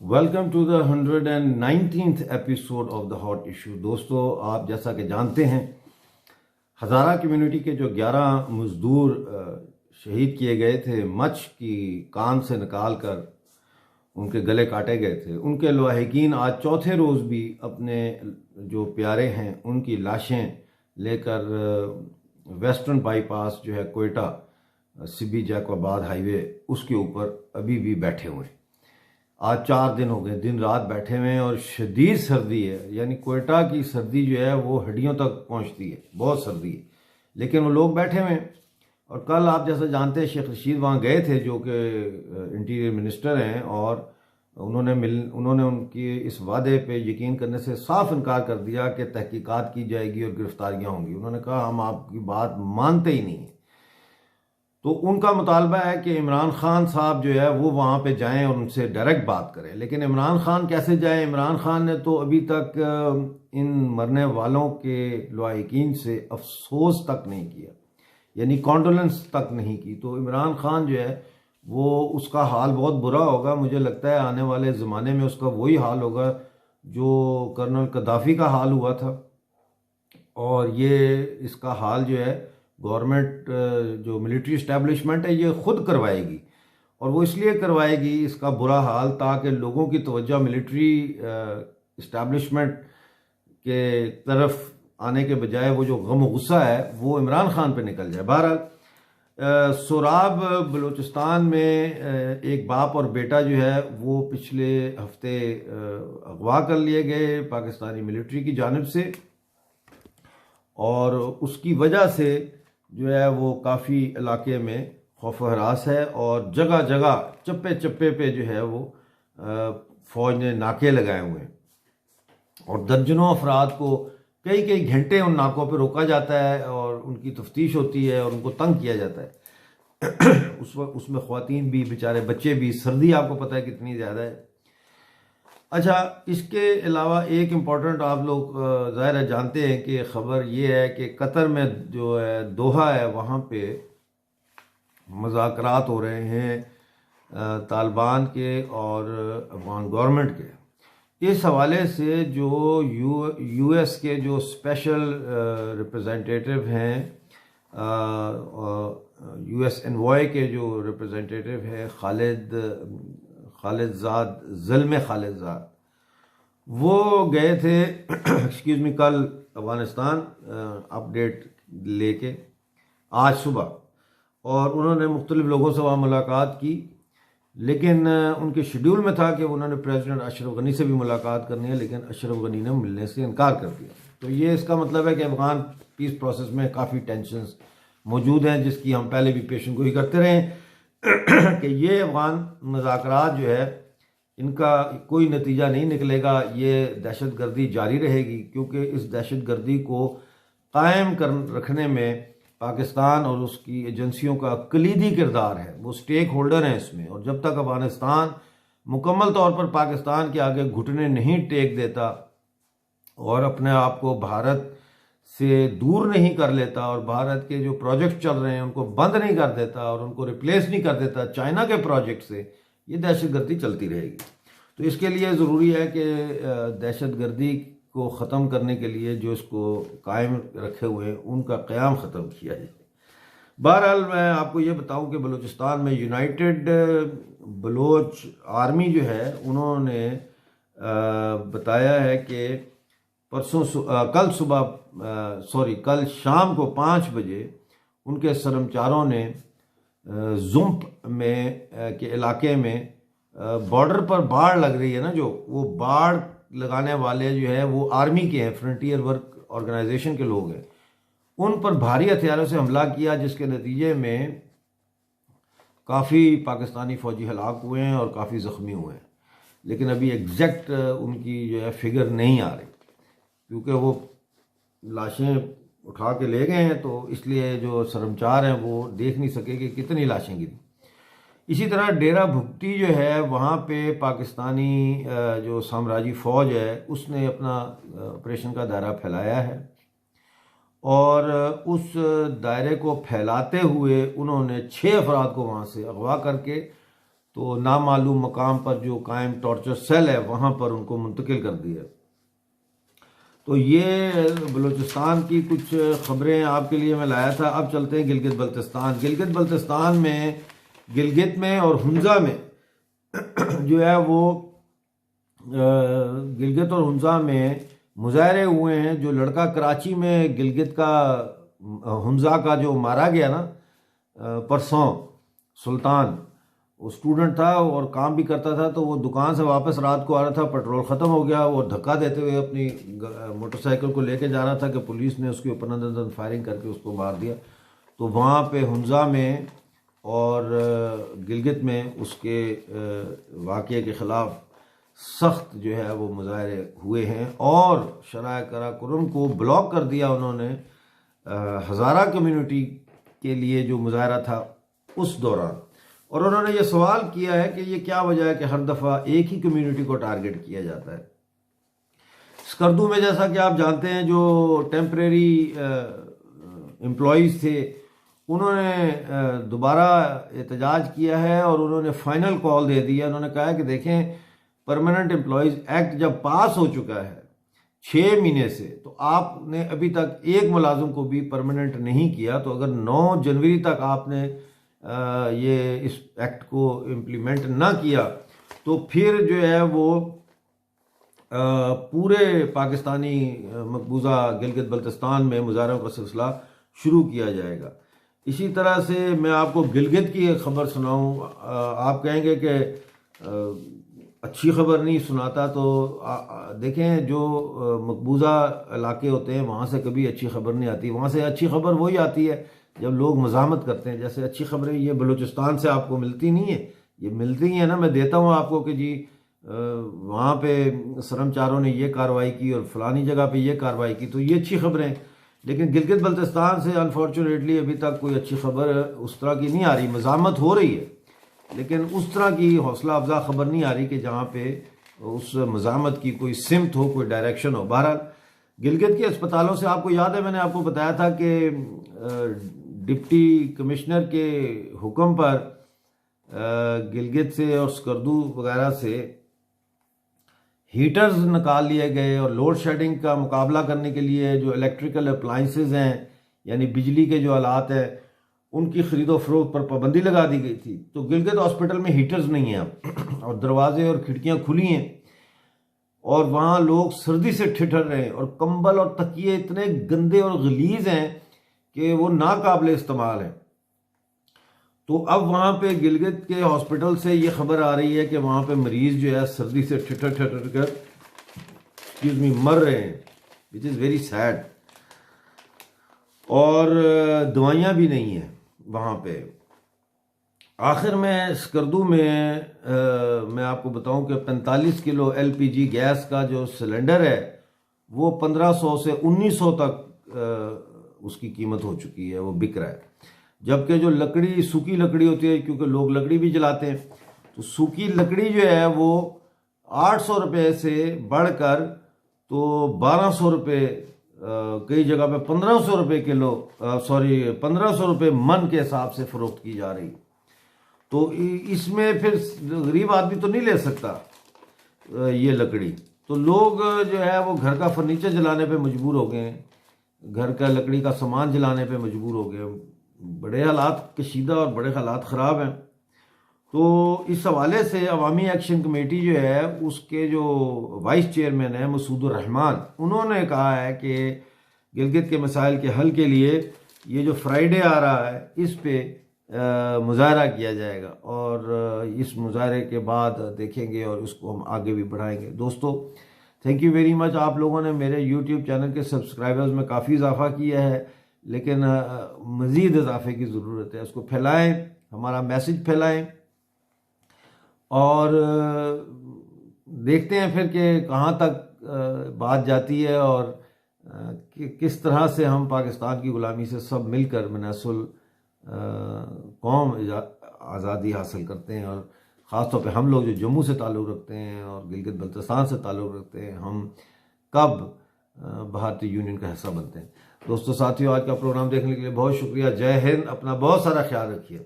Welcome to the 119th episode of the hot issue. दोस्तों, आप जैसा कि जानते हैं, हज़ारा कम्युनिटी के जो 11 मज़दूर शहीद किए गए थे, मच्छ की कान से निकाल कर उनके गले काटे गए थे, उनके लवाहिकीन आज चौथे रोज़ भी अपने जो प्यारे हैं उनकी लाशें लेकर वेस्टर्न बाईपास जो है कोयटा सिबी जैकोबाद हाईवे उसके ऊपर अभी भी बैठे हुए हैं। आज 4 दिन हो गए, दिन रात बैठे हुए हैं और शदीद सर्दी है। यानी कोयटा की सर्दी जो है वो हड्डियों तक पहुंचती है, बहुत सर्दी है, लेकिन वो लोग बैठे हुए हैं। और कल आप जैसा जानते हैं, शेख रशीद वहाँ गए थे जो कि इंटीरियर मिनिस्टर हैं, और उन्होंने उनकी इस वादे पे यकीन करने से साफ इनकार कर दिया कि तहकीकात की जाएगी और गिरफ्तारियाँ होंगी। उन्होंने कहा हम आपकी बात मानते ही नहीं हैं। तो उनका मुतालबा है कि इमरान खान साहब जो है वो वहाँ पे जाएं और उनसे डायरेक्ट बात करें। लेकिन इमरान खान कैसे जाए? इमरान खान ने तो अभी तक इन मरने वालों के लवाहिकीन से अफसोस तक नहीं किया, यानी कॉन्डोलेंस तक नहीं की। तो इमरान खान जो है वो उसका हाल बहुत बुरा होगा। मुझे लगता है आने वाले ज़माने में उसका वही हाल होगा जो कर्नल कद्दाफ़ी का हाल हुआ था। और ये इसका हाल जो है गवर्नमेंट जो मिलिट्री इस्टेब्लिशमेंट है ये खुद करवाएगी, और वो इसलिए करवाएगी इसका बुरा हाल ताकि लोगों की तवज्जो मिलिट्री इस्टेब्लिशमेंट के तरफ आने के बजाय वो जो गम गुस्सा है वो इमरान खान पे निकल जाए। बहरहाल सोराब बलूचिस्तान में एक बाप और बेटा जो है वो पिछले हफ्ते अगवा कर लिए गए पाकिस्तानी मिलिट्री की जानिब से, और उसकी वजह से जो है वो काफ़ी इलाके में खौफ हरास है, और जगह जगह चप्पे चप्पे पे जो है वो फ़ौज ने नाके लगाए हुए हैं, और दर्जनों अफराद को कई कई घंटे उन नाकों पे रोका जाता है और उनकी तफ्तीश होती है और उनको तंग किया जाता है। उसमें ख़वातीन भी, बेचारे बच्चे भी, सर्दी आपको पता है कितनी ज़्यादा है। अच्छा, इसके अलावा एक इम्पॉर्टेंट आप लोग ज़ाहिर है जानते हैं कि ख़बर ये है कि कतर में जो है दोहा है वहाँ पे मुज़ाकरात हो रहे हैं तालिबान के और अफगान गवर्नमेंट के। इस हवाले से जो यूएस के जो स्पेशल रिप्रेजेंटेटिव हैं, यूएस एनवॉय के जो रिप्रेजेंटेटिव हैं खालिद ज़ाद, वो गए थे एक्सक्यूज़ मी कल अफ़गानिस्तान अपडेट लेके आज सुबह, और उन्होंने मुख्तलिफ लोगों से वहाँ मुलाकात की। लेकिन उनके शेड्यूल में था कि उन्होंने प्रेसिडेंट अशरफ गनी से भी मुलाकात करनी है, लेकिन अशरफ गनी ने मिलने से इनकार कर दिया। तो ये इसका मतलब है कि अफ़गान पीस प्रोसेस में काफ़ी टेंशन्स मौजूद हैं, जिसकी हम पहले भी पेशन गोई करते रहे कि ये अफ़गान मुज़ाकरात जो है इनका कोई नतीजा नहीं निकलेगा, ये दहशत गर्दी जारी रहेगी, क्योंकि इस दहशत गर्दी को कायम कर रखने में पाकिस्तान और उसकी एजेंसियों का कलीदी किरदार है। वो स्टेक होल्डर हैं इसमें, और जब तक अफगानिस्तान मुकम्मल तौर पर पाकिस्तान के आगे घुटने नहीं टेक देता और अपने आप को भारत से दूर नहीं कर लेता, और भारत के जो प्रोजेक्ट चल रहे हैं उनको बंद नहीं कर देता और उनको रिप्लेस नहीं कर देता चाइना के प्रोजेक्ट से, ये दहशत गर्दी चलती रहेगी। तो इसके लिए ज़रूरी है कि दहशत गर्दी को ख़त्म करने के लिए जो इसको कायम रखे हुए हैं उनका क़याम ख़त्म किया जाए। बहरहाल मैं आपको ये बताऊं कि बलूचिस्तान में यूनाइटेड बलोच आर्मी जो है उन्होंने बताया है कि कल शाम को 5 बजे उनके कर्मचारियों ने जुम्प में के इलाके में बॉर्डर पर बाढ़ लग रही है ना, जो वो बाढ़ लगाने वाले जो है वो आर्मी के हैं, फ्रंटियर वर्क ऑर्गेनाइजेशन के लोग हैं, उन पर भारी हथियारों से हमला किया, जिसके नतीजे में काफ़ी पाकिस्तानी फ़ौजी हलाक हुए हैं और काफ़ी ज़ख्मी हुए हैं। लेकिन अभी एग्जैक्ट उनकी जो है फिगर नहीं आ रही, क्योंकि वो लाशें उठा के ले गए हैं, तो इसलिए जो कर्मचारी हैं वो देख नहीं सके कि कितनी लाशें गिरी। इसी तरह डेरा भुगती जो है वहाँ पे पाकिस्तानी जो साम्राज्य फ़ौज है उसने अपना ऑपरेशन का दायरा फैलाया है, और उस दायरे को फैलाते हुए उन्होंने 6 अफराद को वहाँ से अगवा करके तो नामालूम मकाम पर जो कायम टॉर्चर सेल है वहाँ पर उनको मुंतकिल कर दिया। तो ये बलूचिस्तान की कुछ ख़बरें आपके लिए मैं लाया था। अब चलते हैं गिलगित बल्तिस्तान। गिलगित बल्तिस्तान में, गिलगित में और हुंजा में जो है वो गिलगित और हुंजा में मुजाहरे हुए हैं। जो लड़का कराची में गिलगित का हुंजा का जो मारा गया ना परसों, सुल्तान, वो स्टूडेंट था और काम भी करता था। तो वो दुकान से वापस रात को आ रहा था, पेट्रोल ख़त्म हो गया, वो धक्का देते हुए अपनी मोटरसाइकिल को लेके जा रहा था कि पुलिस ने उसके ऊपर अंदर फायरिंग करके उसको मार दिया। तो वहाँ पे हुंजा में और गिलगित में उसके वाक़े के ख़िलाफ़ सख्त जो है वो मुजाहरे हुए हैं और शराय कराकुरम को ब्लॉक कर दिया उन्होंने हज़ारा कम्युनिटी के लिए जो मुजाहरा था उस दौरान। और उन्होंने ये सवाल किया है कि ये क्या वजह है कि हर दफ़ा एक ही कम्युनिटी को टारगेट किया जाता है। स्कर्दू में जैसा कि आप जानते हैं जो टेम्परेरी एम्प्लॉयज़ थे उन्होंने दोबारा एहतजाज किया है और उन्होंने फाइनल कॉल दे दिया। उन्होंने कहा है कि देखें, परमानेंट एम्प्लॉयज़ एक्ट जब पास हो चुका है 6 महीने से, तो आपने अभी तक एक मुलाजिम को भी परमानेंट नहीं किया। तो अगर 9 जनवरी तक आपने ये इस एक्ट को इम्प्लीमेंट ना किया तो फिर जो है वो पूरे पाकिस्तानी मकबूजा गिलगित बल्तिस्तान में मुजाहरों का सिलसिला शुरू किया जाएगा। इसी तरह से मैं आपको गिलगित की एक ख़बर सुनाऊं। आप कहेंगे कि अच्छी ख़बर नहीं सुनाता, तो देखें जो मकबूजा इलाके होते हैं वहाँ से कभी अच्छी ख़बर नहीं आती। वहाँ से अच्छी ख़बर वही आती है जब लोग मज़ामत करते हैं। जैसे अच्छी ख़बरें ये बलूचिस्तान से आपको मिलती नहीं है, ये मिलती हैं ना, मैं देता हूँ आपको कि जी वहाँ पे सरमचारों ने ये कार्रवाई की और फ़लानी जगह पे ये कार्रवाई की, तो ये अच्छी ख़बरें। लेकिन गिलगित बल्तिस्तान से अनफॉर्चुनेटली अभी तक कोई अच्छी ख़बर उस तरह की नहीं आ रही। मज़ामत हो रही है लेकिन उस तरह की हौसला अफजा ख़बर नहीं आ रही कि जहाँ पे उस मज़ामत की कोई सिमत हो, कोई डायरेक्शन हो। बहरहाल गिलगित के अस्पतालों से आपको याद है मैंने आपको बताया था कि डिप्टी कमिश्नर के हुक्म पर गिलगित से और स्कर्दू वगैरह से हीटर्स निकाल लिए गए और लोड शेडिंग का मुकाबला करने के लिए जो इलेक्ट्रिकल अप्लाइंसेस हैं यानी बिजली के जो आलात हैं उनकी ख़रीदो फरोख्त पर पाबंदी लगा दी गई थी। तो गिलगित हॉस्पिटल में हीटर्स नहीं हैं अब और दरवाजे और खिड़कियां खुली हैं और वहाँ लोग सर्दी से ठिठुर रहे हैं और कंबल और तकिए इतने गंदे और गलीज हैं कि वो नाकाबिले इस्तेमाल हैं। तो अब वहाँ पे गिलगित के हॉस्पिटल से ये खबर आ रही है कि वहाँ पे मरीज जो है सर्दी से ठिठुर ठिठुर कर मर रहे हैं, विच इज़ वेरी सैड। और दवाइयाँ भी नहीं हैं वहाँ पे। आखिर में स्कर्दू में मैं आपको बताऊं कि 45 किलो एलपीजी गैस का जो सिलेंडर है वो 1500 से 1900 तक उसकी कीमत हो चुकी है, वो बिक रहा है। जबकि जो लकड़ी, सूखी लकड़ी होती है, क्योंकि लोग लकड़ी भी जलाते हैं, तो सूखी लकड़ी जो है वो 800 रुपये से बढ़कर तो 1200 रुपये, कई जगह पे 1500 रुपये किलो, 1500 रुपये मन के हिसाब से फरोख्त की जा रही। तो इसमें फिर गरीब आदमी तो नहीं ले सकता ये लकड़ी, तो लोग जो है वो घर का फर्नीचर जलाने पे मजबूर हो गए हैं, घर का लकड़ी का सामान जलाने पे मजबूर हो गए। बड़े हालात कशीदा और बड़े हालात ख़राब हैं। तो इस हवाले से अवामी एक्शन कमेटी जो है उसके जो वाइस चेयरमैन है मसूद रहमान, उन्होंने कहा है कि गिलगित के मसाइल के हल के लिए ये जो फ्राइडे आ रहा है इस पे मुजाहरा किया जाएगा और इस मुजाहरे के बाद देखेंगे और उसको हम आगे भी बढ़ाएंगे। दोस्तों, थैंक यू वेरी मच। आप लोगों ने मेरे यूट्यूब चैनल के सब्सक्राइबर्स में काफ़ी इजाफा किया है, लेकिन मज़ीद इजाफे की ज़रूरत है। उसको फैलाएं, हमारा मैसेज फैलाएं और देखते हैं फिर कि कहाँ तक बात जाती है और किस तरह से हम पाकिस्तान की ग़ुलामी से सब मिलकर मनसूल कौम आज़ादी हासिल करते हैं। और ख़ास तौर पे हम लोग जो जम्मू से ताल्लुक़ रखते हैं और गिलगित बल्तिस्तान से ताल्लुक़ रखते हैं, हम कब भारतीय यूनियन का हिस्सा बनते हैं। दोस्तों, साथियों, आज का प्रोग्राम देखने के लिए बहुत शुक्रिया। जय हिंद। अपना बहुत सारा ख्याल रखिए।